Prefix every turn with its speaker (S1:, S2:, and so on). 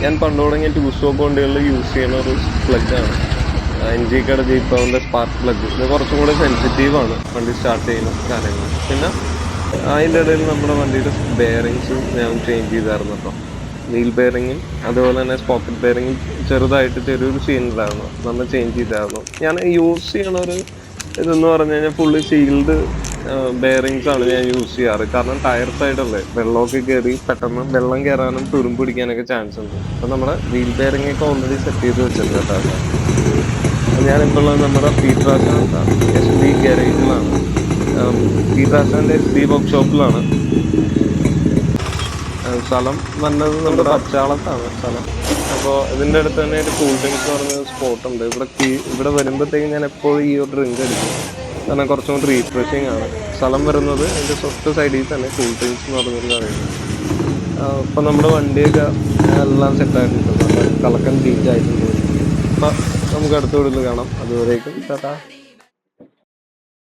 S1: ഞാൻ പണ്ട് തുടങ്ങിയ ടൂ സ്റ്റോക്ക് വണ്ടികളിൽ യൂസ് ചെയ്യുന്ന ഒരു പ്ലഗാണ്. NGKയുടെ ജെയ്പ് പവറിൻ്റെ സ്പാർക്ക് പ്ലഗ്. ഇത് കുറച്ചും കൂടി സെൻസിറ്റീവാണ് വണ്ടി സ്റ്റാർട്ട് ചെയ്യുന്ന കാര്യങ്ങൾ. പിന്നെ അതിൻ്റെ ഇടയിൽ നമ്മുടെ വണ്ടിയുടെ ബെയറിങ്സ് ഞാൻ ചേഞ്ച് ചെയ്തായിരുന്നു കേട്ടോ. വീൽ ബെയറിങ്ങും അതുപോലെ തന്നെ സ്പോക്കറ്റ് ബെയറിങ്ങും ചെറുതായിട്ട് ചെറിയൊരു സീനുണ്ടായിരുന്നു, നമ്മൾ ചേഞ്ച് ചെയ്തായിരുന്നു. ഞാൻ യൂസ് ചെയ്യണ ഒരു ഇതെന്ന് പറഞ്ഞു കഴിഞ്ഞാൽ ഫുള്ള് സീൽഡ് ബെയറിങ്സ് ആണ് ഞാൻ യൂസ് ചെയ്യാറ്. കാരണം ടയർ സൈഡല്ലേ, വെള്ളമൊക്കെ കയറി പെട്ടെന്ന് വെള്ളം കയറാനും തുരുമ്പ് പിടിക്കാനൊക്കെ ചാൻസ് ഉണ്ട്. അപ്പം നമ്മുടെ വീൽ ബെയറിംഗ് ഒക്കെ ഓൾറെഡി സെറ്റ് ചെയ്ത് വെച്ചിട്ടുണ്ട് കേട്ടോ. ഞാനിപ്പോൾ ഉള്ളത് നമ്മുടെ പീട്രാസാൻ്റെ SD ഗാരേജിലാണ്. പീട്രാസാൻ്റെ SD വർക്ക്ഷോപ്പിലാണ്. സ്ഥലം വന്നത് നമ്മുടെ പച്ചാളത്താണ് സ്ഥലം. അപ്പോൾ ഇതിൻ്റെ അടുത്ത് തന്നെ ഒരു കൂൾ ഡ്രിങ്ക്സ് എന്ന് പറഞ്ഞ സ്പോട്ടുണ്ട്. ഇവിടെ വരുമ്പോഴത്തേക്കും ഞാൻ എപ്പോഴും ഈ ഒരു ഡ്രിങ്ക് അടിക്കും, കാരണം കുറച്ചും കൂടി റീഫ്രഷിങ് ആണ്. സ്ഥലം വരുന്നത് എൻ്റെ തൊട്ട് സൈഡിൽ തന്നെ കൂൾ ഡ്രിങ്ക്സ് എന്ന് പറഞ്ഞൊരു കടയുണ്ട്. അപ്പം നമ്മുടെ വണ്ടിയൊക്കെ എല്ലാം സെറ്റായിട്ടുണ്ട്, നല്ല കളക്കം ബീച്ചായിട്ടുണ്ട്. അപ്പം നമുക്ക് അടുത്ത വീട്ടിൽ കാണാം. അതുവരേക്കും ടാറ്റാ.